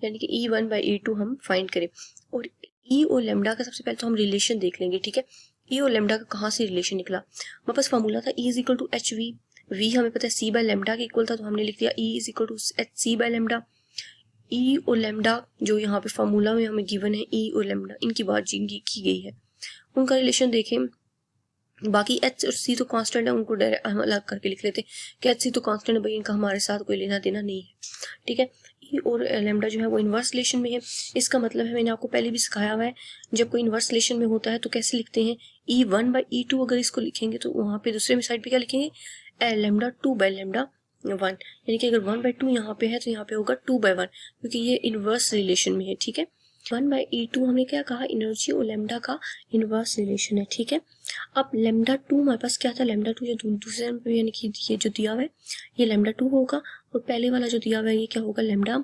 यानी कि E1/E2 हम फाइंड करें। और E और लैम्डा का सबसे पहले तो हम रिलेशन देख लेंगे, ठीक है। E और लैम्डा का कहाँ से रिलेशन निकला, हमारे पास फार्मूला था E is equal to h v, v हमें पता है C/λ के इक्वल था, तो हमने लिख दिया E is equal to HC/λ। E और लैम्डा जो यहाँ पे फार्मूला में हमें गिवन है, ई और लैम्डा इनकी बात की गई है, उनका रिलेशन देखें। बाकी एच और सी तो कांस्टेंट है, उनको डायरेक्ट हम अलग करके लिख लेते हैं कि एच सी तो कांस्टेंट है भाई, इनका हमारे साथ कोई लेना देना नहीं है, ठीक है। ई और लैम्डा जो है वो इन्वर्स रिलेशन में है। इसका मतलब है, मैंने आपको पहले भी सिखाया हुआ है, जब कोई इन्वर्स रिलेशन में होता है तो कैसे लिखते हैं, E1/E2 अगर इसको लिखेंगे तो वहाँ पे दूसरे में साइड पे क्या लिखेंगे, λ2/λ1, यानी कि अगर 1/2 यहाँ पे है तो यहाँ पे होगा 2/1, क्योंकि ये इनवर्स रिलेशन में है, ठीक है। 1/E2 हमने क्या कहा, एनर्जी और लैम्डा का इनवर्स रिलेशन है, ठीक है। अब λ2 हमारे पास क्या था, λ2 जो दूसरे नंबर पे यानी कि ये जो दिया हुआ है ये λ2 होगा, और पहले वाला जो दिया हुआ है ये क्या होगा, λ1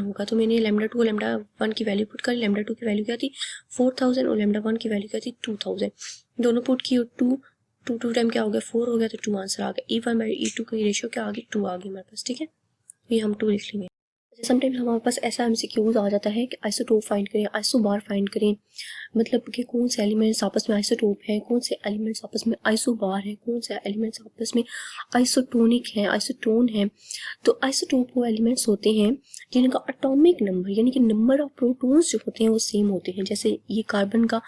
होगा। तो मैंने λ2 और λ1 की वैल्यू पुट करी, λ2 की वैल्यू क्या थी 4000 और λ1 की वैल्यू क्या थी 2000, दोनों पुट की, और 2 टाइम क्या हो गया 4 हो गया, तो 2 आंसर आ गया। E1/E2 का रेशियो क्या आ गया 2 आ गई हमारे पास, ठीक है। ये हम 2 लिख लेंगे। समटाइम्स हमारे पास ऐसा एमसीक्यूज आ जाता है कि आइसोटोप फाइंड करें, आइसोबार फाइंड करें, मतलब कि कौन से एलिमेंट्स आपस में आइसोटोप है, कौन से एलिमेंट्स आपस में आइसोबार है, कौन से एलिमेंट्स आपस में आइसोटोनिक है, आइसोटोन है। तो आइसोटोप वो एलिमेंट्स होते हैं जिनका एटॉमिक नंबर यानी कि नंबर ऑफ प्रोटॉन्स जो होते हैं वो सेम होते हैं। जैसे ये कार्बन का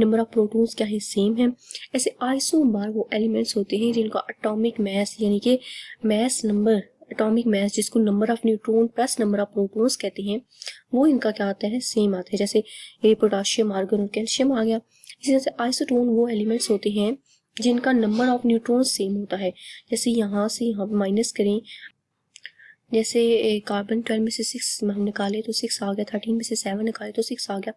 नंबर ऑफ प्रोटॉन्स क्या है, सेम है। ऐसे आइसोबार वो एलिमेंट्स होते हैं जिनका एटॉमिक मास यानी कि मास नंबर, एटॉमिक मास जिसको number of neutron plus number of protons कहते हैं, वो इनका क्या आता है, सेम आता है। जैसे ये पोटाशियम, आर्गन और कैल्शियम आ गया। इसी तरह से आइसोटोन वो एलिमेंट्स होते हैं जिनका नंबर ऑफ न्यूट्रॉन सेम होता है। जैसे यहाँ से हम माइनस करें, जैसे कार्बन 12 में से 6 हम निकाले तो 6 आ गया, 13 में से 7 निकाले तो 6 आ गया,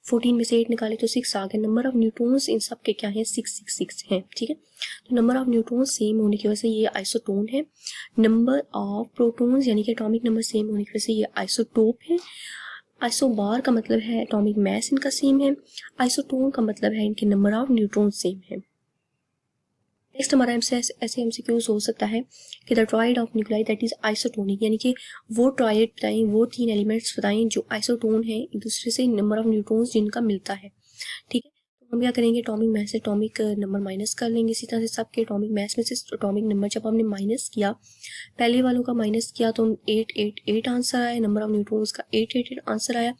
14 में से 8 निकाले तो 6 आ गया। नंबर ऑफ न्यूट्रॉन्स इन सब के क्या है, 666 हैं, ठीक है। तो नंबर ऑफ न्यूट्रॉन्स सेम होने की वजह से ये आइसोटोन है। नंबर ऑफ प्रोटॉन्स यानी कि एटॉमिक नंबर सेम होने की वजह से ये आइसोटोप है। आइसोबार का मतलब है एटॉमिक मास इनका सेम है। आइसोटोन का मतलब है इनके नंबर ऑफ न्यूट्रॉन सेम है। नेक्स्ट हमारा ऐसे एमसीक्यूज हो सकता है कि the tried of nuclei that is isotonic, यानी कि वो ट्राइड बताएं, वो 3 एलिमेंट्स बताएं जो आइसोटोन है, एक दूसरे से नंबर ऑफ न्यूट्रॉन्स जिनका मिलता है, ठीक है। तो हम क्या करेंगे, एटॉमिक मास से एटॉमिक नंबर माइनस कर लेंगे। इसी तरह से सबके एटॉमिक मास में से एटॉमिक नंबर जब हमने माइनस किया, पहले वालों का माइनस किया तो 888 आंसर आया, नंबर ऑफ न्यूट्रॉन्स का 888 आंसर आया,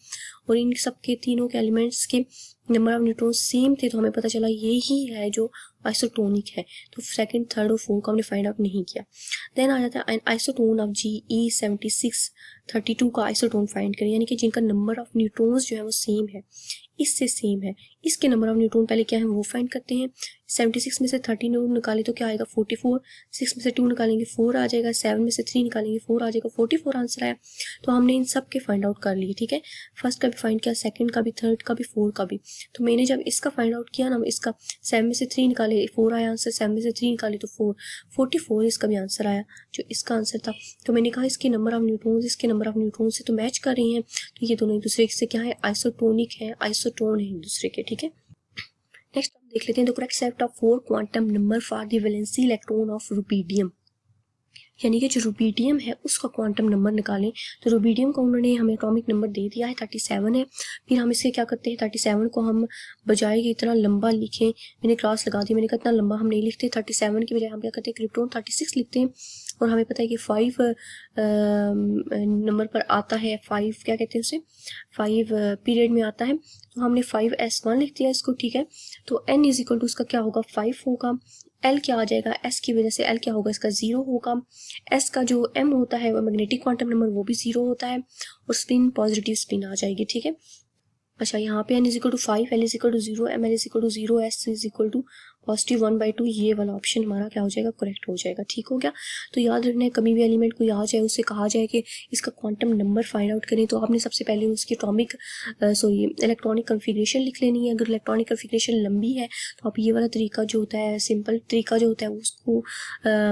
और इन सबके तीनों के एलिमेंट्स के नंबर ऑफ न्यूट्रॉन सेम थे, तो हमें पता चला ये ही है जो आइसोटोनिक है। तो सेकंड, थर्ड और फोर्थ को हमने फाइंड आउट नहीं किया। देन आ जाता है आइसोटोन ऑफ GE7632 का आइसोटोन फाइंड करें, यानी कि जिनका नंबर ऑफ न्यूट्रॉन्स जो है वो सेम है, इससे सेम है। इसके नंबर ऑफ न्यूट्रॉन पहले क्या है वो फाइंड करते हैं, 76 में से 13 निकालें तो क्या आएगा 44, 6 में से 2 निकालेंगे 4 आ जाएगा, 7 में से 3 निकालेंगे 4 आ जाएगा, 44 आंसर आया। तो हमने इन सब के फाइंड आउट कर लिए, ठीक है, फर्स्ट का भी फाइंड किया, सेकंड का भी, थर्ड का भी, 4 का भी। तो मैंने जब इसका फाइंड आउट किया ना, इसका 7 में से 3 निकाले 4 आया आंसर, 7 में से 3 निकाले तो 44 इसका भी आंसर आया जो इसका आंसर था। तो मैंने कहा इसके नंबर ऑफ न्यूट्रॉन्स इसके नंबर ऑफ न्यूट्रॉन से तो मैच कर रही हैं, तो ये दोनों एक दूसरे से क्या है, आइसोटोनिक है, आइसोटोन है एक दूसरे के, ठीक है। नेक्स्ट हम देख लेते हैं the correct set of 4 quantum number for the valency electron of rubidium, यानी कि जो रुबिडियम है उसका क्वांटम नंबर निकालें। तो रुबिडियम का उन्होंने हमें एटॉमिक नंबर दे दिया है 37 है। फिर हम इसके क्या करते हैं, 37 को हम बजाय कि इतना लंबा लिखें, मैंने क्लास लगा दी, मैंने कहा इतना लंबा हम नहीं लिखते, 37 की बजाय हम क्या करते हैं क्रिप्टोन 36 लिखते हैं। और हमें पता है कि 5 नंबर पर आता है, 5 क्या कहते हैं उसे, 5 पीरियड में आता है, तो हमने 5s1 लिख दिया इसको, ठीक है। तो n इज इक्वल टू उसका क्या होगा 5 होगा, l क्या आ जाएगा, s की वजह से l क्या होगा इसका 0 होगा, s का जो m होता है वो मैग्नेटिक क्वांटम नंबर वो भी 0 होता है, और स्पिन पॉजिटिव स्पिन आ जाएगी, ठीक है। अच्छा यहाँ पे n is equal to 5, l is equal to 0, m l is equal to 0, s is equal to positive 1/2, ये वाला ऑप्शन हमारा क्या हो जाएगा, करेक्ट हो जाएगा, ठीक हो गया। तो याद रखना है कभी भी एलिमेंट कोई आ जाए उससे कहा जाए कि इसका क्वांटम नंबर फाइंड आउट करें, तो आपने सबसे पहले उसकी इलेक्ट्रॉनिक कन्फिग्रेशन लिख लेनी है। अगर इलेक्ट्रॉनिक कन्फिग्रेशन लंबी है तो आप ये वाला तरीका जो होता है, सिंपल तरीका जो होता है उसको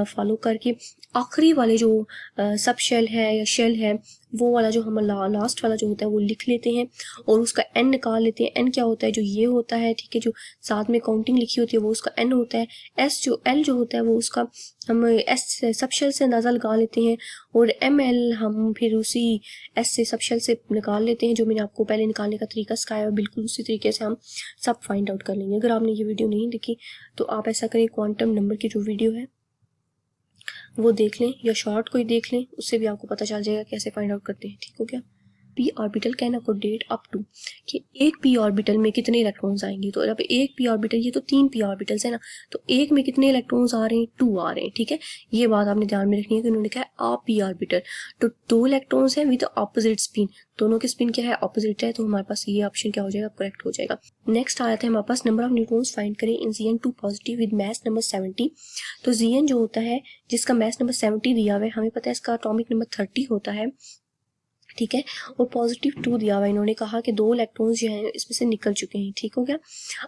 फॉलो करके आखिरी वाले जो सब शेल है या शेल है वो वाला जो हम लास्ट वाला जो होता है वो लिख लेते हैं और उसका n निकाल लेते हैं। n क्या होता है, जो ये होता है, ठीक है, जो साथ में काउंटिंग लिखी होती है वो उसका n होता है। l जो होता है वो उसका हम s सब शेल से अंदाज़ा लगा लेते हैं, और ml हम फिर उसी s से सब शेल से निकाल लेते हैं। जो मैंने आपको पहले निकालने का तरीका सिखाया है बिल्कुल उसी तरीके से हम सब फाइंड आउट कर लेंगे। अगर आपने ये वीडियो नहीं देखी तो आप ऐसा करें, क्वांटम नंबर की जो वीडियो है वो देख लें या शॉर्ट कोई देख लें, उससे भी आपको पता चल जाएगा कैसे फाइंड आउट करते हैं, ठीक हो गया। P orbital can accommodate up to, कि एक पी ऑर्बिटल में कितने इलेक्ट्रॉन्स आएंगे। तो अब एक पी ऑर्बिटल, ये तो 3 पी ऑर्बिटल्स है ना, तो एक में कितने इलेक्ट्रॉन्स आ रहे हैं, 2 आ रहे हैं, ठीक है। ये बात आपने ध्यान में रखनी है कि उन्होंने कहा है अ पी ऑर्बिटल, तो 2 इलेक्ट्रॉन्स हैं विद ऑपोजिट स्पिन, दोनों के स्पिन क्या है, ऑपोजिट है, तो हमारे पास ये ऑप्शन क्या हो जाएगा, करेक्ट हो जाएगा। नेक्स्ट आ जाता है हमारे पास नंबर ऑफ न्यूट्रॉन्स फाइंड करें इन Zn2 positive with mass number 70। तो Zn जो होता है जिसका मास नंबर 70 दिया हुआ है, हमें पता है इसका एटॉमिक नंबर 30 होता है, ठीक है, और पॉजिटिव 2 दिया हुआ है। इन्होंने कहा कि 2 इलेक्ट्रॉन्स जो हैं इसमें से निकल चुके हैं, ठीक हो गया।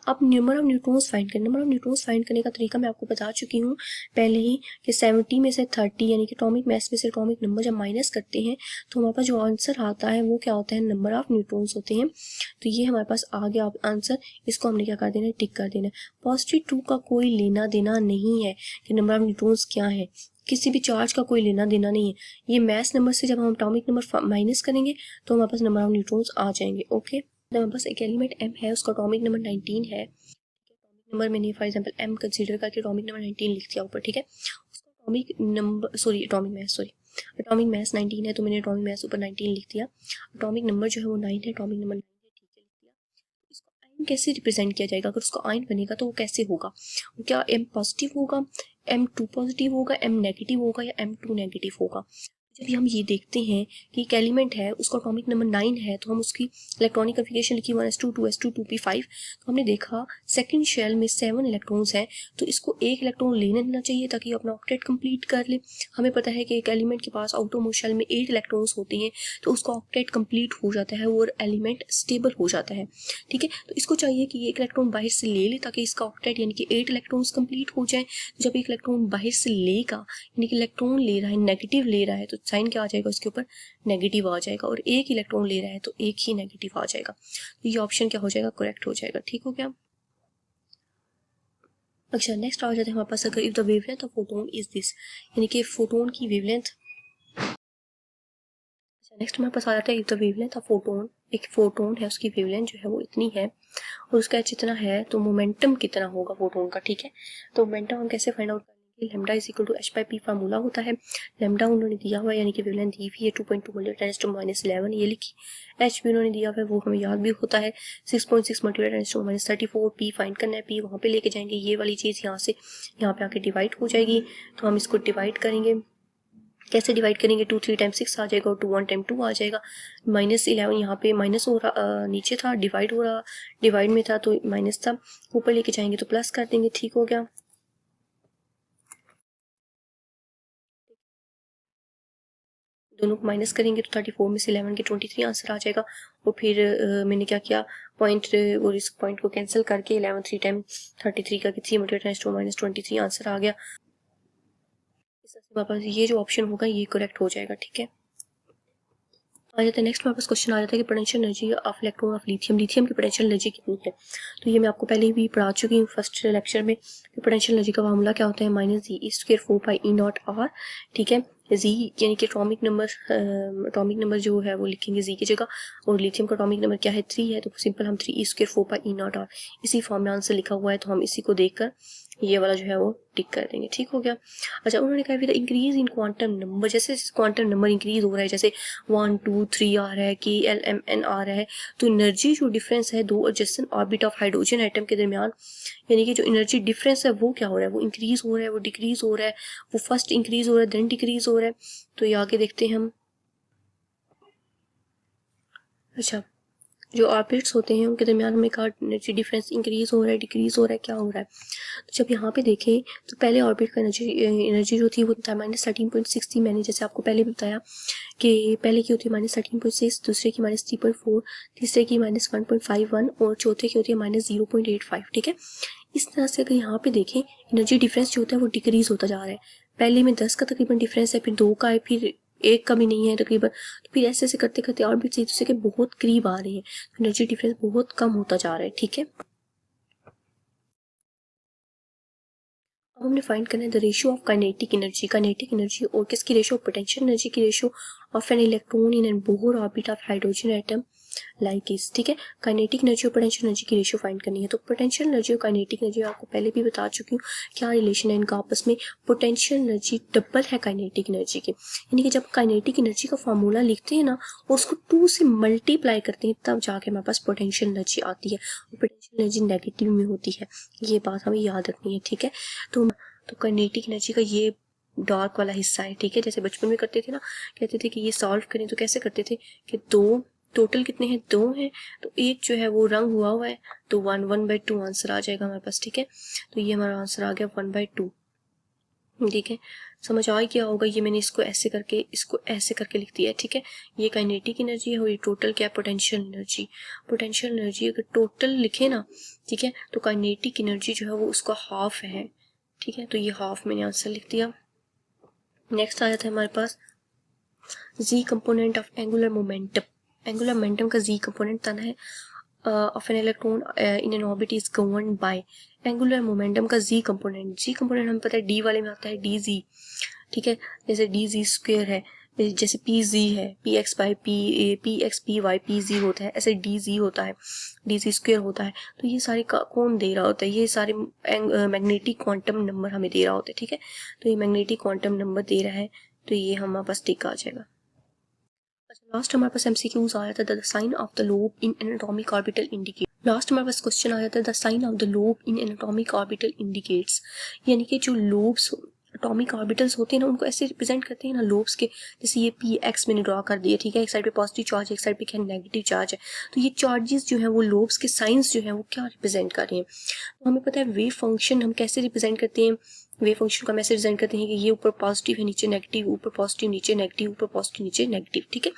अब नंबर ऑफ न्यूट्रॉन्स फाइंड करें। नंबर ऑफ न्यूट्रॉन्स फाइंड करने का तरीका मैं आपको बता चुकी हूँ पहले ही कि 70 में से 30 यानी कि एटॉमिक मास में से एटॉमिक नंबर जब माइनस करते हैं तो हमारे पास जो आंसर आता है वो क्या होता है, नंबर ऑफ न्यूट्रॉन्स होते हैं। तो ये हमारे पास आ गया आंसर, इसको हमने क्या कर देना है, टिक कर देना है। पॉजिटिव 2 का कोई लेना देना नहीं है कि नंबर ऑफ न्यूट्रॉन्स क्या है, किसी भी चार्ज का कोई लेना देना नहीं है। ये मास नंबर से जब हम एटॉमिक नंबर माइनस करेंगे तो हमारे पास नंबर ऑफ न्यूट्रॉन्स आ जाएंगे, ओके। हमारे पास एक एलिमेंट m है, उसका एटॉमिक नंबर 19 है। एटॉमिक नंबर मैंने फॉर एग्जांपल m कंसीडर करके एटॉमिक नंबर 19 लिख दिया ऊपर, ठीक है। उसका एटॉमिक मास 19 है, तो मैंने एटॉमिक मास ऊपर 19 लिख दिया। एटॉमिक नंबर जो है वो 9 है, एटॉमिक नंबर 9 है, ठीक है, लिख दिया। इसको आयन कैसे रिप्रेजेंट किया जाएगा, अगर उसका आयन बनेगा तो वो कैसे होगा, क्या m पॉजिटिव होगा, m2 पॉजिटिव होगा, m नेगेटिव होगा, या m2 नेगेटिव होगा। जब हम ये देखते हैं कि एक एलिमेंट है उसका एटॉमिक नंबर 9 है, तो हम उसकी इलेक्ट्रॉनिक कन्फिग्रेशन लिखी 1s2 2s2 2p5, तो हमने देखा सेकंड शेल में 7 इलेक्ट्रॉन्स हैं, तो इसको एक इलेक्ट्रॉन लेने देना चाहिए ताकि अपना ऑक्टेट कंप्लीट कर ले। हमें पता है कि एक एलिमेंट के पास आउटरमोस्ट शेल में 8 इलेक्ट्रॉन्स होते हैं, तो उसका ऑक्टेट कंप्लीट हो जाता है और एलिमेंट स्टेबल हो जाता है, ठीक है। तो इसको चाहिए कि एक इलेक्ट्रॉन बाहर से ले ले ताकि इसका ऑक्टेट यानी कि 8 इलेक्ट्रॉन्स कंप्लीट हो जाए। जब एक इलेक्ट्रॉन बाहर से लेगा यानी कि इलेक्ट्रॉन ले रहा है, नेगेटिव ले रहा है, तो साइन क्या आ जाएगा उसके ऊपर, नेगेटिव आ जाएगा, और एक इलेक्ट्रॉन ले रहा है तो एक ही नेगेटिव आ जाएगा। तो ये ऑप्शन क्या हो जाएगा, करेक्ट हो जाएगा, ठीक हो गया। अच्छा नेक्स्ट आ जाते हैं हमारे पास, अगर if the wavelength of photon is this, यानी कि फोटोन की वेवलेंथ। नेक्स्ट हमारे पास आ जाता है if the wavelength of photon, एक फोटोन है उसकी वेवलेंथ जो है वो इतनी है और उसका एच इतना है, तो मोमेंटम कितना होगा फोटोन का, ठीक है। तो मोमेंटम हम कैसे फाइंड आउट करेंगे, lambda is equal to h/p formula होता है। लैम्डा उन्होंने दिया हुआ है यानी कि वेवलेंथ दी हुई है 2.2 × 10⁻11 ये लिखी। h भी उन्होंने दिया हुआ है वो हमें याद भी होता है 6.6 × 10⁻34। p फाइंड करना है, p वहाँ पे लेके जाएंगे, ये वाली चीज़ यहाँ से यहाँ पे आके डिवाइड हो जाएगी, तो हम इसको डिवाइड करेंगे कैसे डिवाइड करेंगे, 2 3 टाइम 6 आ जाएगा और 2 1 टाइम 2 आ जाएगा। -11 यहाँ पे माइनस हो रहा, नीचे था डिवाइड हो रहा, डिवाइड में था तो माइनस था, ऊपर लेके जाएंगे तो प्लस कर देंगे, ठीक हो गया। दोनों को माइनस करेंगे तो 34 में से 11 के 23 आंसर आ जाएगा। और फिर मैंने क्या किया, पॉइंट और इस पॉइंट को कैंसिल करके 11 3 टाइम 33 का 3 मल्टीप्लाई -23 आंसर आ गया। इस तरह से वापस ये जो ऑप्शन होगा ये करेक्ट हो जाएगा, ठीक है। आ जाता है नेक्स्ट हमारे पास क्वेश्चन आ जाता है कि potential energy of electron of lithium, lithium की पोटेंशियल एनर्जी कितनी है। तो ये मैं आपको पहले भी पढ़ा चुकी हूँ फर्स्ट लेक्चर में कि पोटेंशियल एनर्जी का फार्मूला क्या होता है, -G²4πE0R, ठीक है। जी यानी कि एटॉमिक नंबर जो है वो लिखेंगे जी की जगह, और लिथियम का एटॉमिक नंबर क्या है 3 है, तो सिंपल हम 3E²4πE0R इसी फॉर्म में आंसर लिखा हुआ है, तो हम इसी को देखकर ये वाला जो है वो टिक कर देंगे, ठीक हो गया। अच्छा, उन्होंने कहा फिर इंक्रीज इन क्वांटम नंबर, जैसे क्वांटम नंबर इंक्रीज हो रहा है, जैसे 1 2 3 आ रहा है, KLMN आ रहा है, तो एनर्जी जो डिफरेंस है दो adjacent orbit of hydrogen atom के दरमियान, यानी कि जो एनर्जी डिफरेंस है वो क्या हो रहा है, वो इंक्रीज हो रहा है, वो डिक्रीज हो रहा है, वो फर्स्ट इंक्रीज हो रहा है देन डिक्रीज हो रहा है। तो ये आगे देखते हैं हम। अच्छा, जो ऑर्बिट्स होते हैं उनके दरमियान में कहा एनर्जी डिफरेंस इंक्रीज हो रहा है, डिक्रीज हो रहा है, क्या हो रहा है। तो जब यहाँ पे देखें तो पहले ऑर्बिट का एनर्जी जो थी वो था -13.6 थी। मैंने जैसे आपको पहले भी बताया कि पहले की होती है -13.6, दूसरे की -3.4, तीसरे की -1.51 और चौथे की होती है -0.85, ठीक है। इस तरह से अगर यहाँ पे देखें एनर्जी डिफरेंस जो होता है वो डिक्रीज होता जा रहा है। पहले में 10 का तकरीबन डिफरेंस है, फिर 2 का है, फिर 1 का भी नहीं है तकरीबन, तो फिर ऐसे ऐसे करते करते ऑर्बिट एक दूसरे के बहुत करीब आ रहे हैं, तो एनर्जी डिफरेंस बहुत कम होता जा रहा है, ठीक है। अब हमने फाइंड करना है the ratio of kinetic energy और किसकी रेशियो, पोटेंशियल एनर्जी की ratio of an electron in an Bohr orbit of hydrogen atom like इस, ठीक है। काइनेटिक एनर्जी और पोटेंशियल एनर्जी की रेशियो फाइंड करनी है। तो पोटेंशियल एनर्जी और काइनेटिक एनर्जी आपको पहले भी बता चुकी हूँ क्या रिलेशन है इनका आपस में। पोटेंशियल एनर्जी डबल है काइनेटिक एनर्जी के, यानी कि जब काइनेटिक एनर्जी का फॉर्मूला लिखते हैं ना और उसको 2 से मल्टीप्लाई करते हैं तब जाके हमारे पास पोटेंशियल एनर्जी आती है, और पोटेंशियल एनर्जी नेगेटिव में होती है, ये बात हमें याद रखनी है, ठीक है। तो काइनेटिक एनर्जी का ये डार्क वाला हिस्सा है, ठीक है। जैसे बचपन में करते थे ना, कहते थे कि ये सॉल्व करें, तो कैसे करते थे कि 2 टोटल कितने हैं, 2 हैं, तो एक जो है वो रंग हुआ है, तो 1/2 आंसर आ जाएगा हमारे पास, ठीक है। तो ये हमारा आंसर आ गया 1/2, ठीक है। समझ आ गया होगा, ये मैंने इसको ऐसे करके लिख दिया है, ठीक है। ये काइनेटिक एनर्जी है और ये टोटल क्या है, पोटेंशियल एनर्जी अगर टोटल लिखे ना, ठीक है, तो काइनेटिक एनर्जी जो है वो उसका हाफ है, ठीक है। तो ये हाफ मैंने आंसर लिख दिया। नेक्स्ट आ जाता है हमारे पास जी कंपोनेंट ऑफ एंगुलर मोमेंटम का जी कंपोनेंट ताना है of an electron in an orbit is governed bye angular momentum का जी कंपोनेंट हमें पता है डी वाले में आता है डी जी, ठीक है। जैसे डी जी स्क्वेयर है, जैसे पी जी है, p x by p x p y p z होता है, ऐसे डी जी होता है, डी जी स्क्वेयर होता है। तो ये सारे कौन दे रहा होता है, ये सारे मैग्नेटिक क्वांटम नंबर हमें दे रहा होता है, ठीक है। तो ये मैग्नेटिक क्वांटम नंबर दे रहा है, तो ये हमारे पास टिक आ जाएगा। अच्छा, लास्ट हमारे पास एमसीक्यूज आया था the sign of the lobe in an atomic orbital indicate. Last हमारे पास क्वेश्चन आया था the sign of the lobe in an atomic orbital indicates, यानी कि जो लोब्स एटॉमिक ऑर्बिटल्स होते हैं ना उनको ऐसे रिप्रेजेंट करते हैं ना लोब्स के, जैसे ये पी एक्स मैंने ड्रॉ कर दिया, ठीक है। एक साइड पे पॉजिटिव चार्ज है, एक साइड पे क्या नेगेटिव चार्ज है, तो ये चार्जेस जो है वो लोब्स के साइंस जो है वो क्या रिप्रेजेंट कर रहे हैं। तो हमें पता है वेव फंक्शन हम कैसे रिप्रेजेंट करते हैं, वेव फंक्शन का मैसेज रिप्रेजेंट करते हैं कि ये ऊपर पॉजिटिव है नीचे नेगेटिव, ऊपर पॉजिटिव नीचे नेगेटिव, ऊपर पॉजिटिव नीचे नेगेटिव, ठीक है।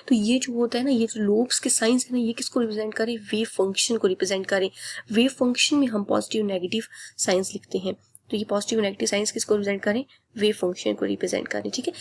तो ये जो होता है ना, ये जो लोब्स के साइंस है ना, ये किसको रिप्रेजेंट करें, वेव फंक्शन को रिप्रेजेंट करें। वेव फंक्शन में हम पॉजिटिव नेगेटिव साइंस लिखते हैं, तो ये पॉजिटिव नेगेटिव साइंस किसको रिप्रेजेंट करें, वेव फंक्शन को रिप्रेजेंट करें, ठीक है।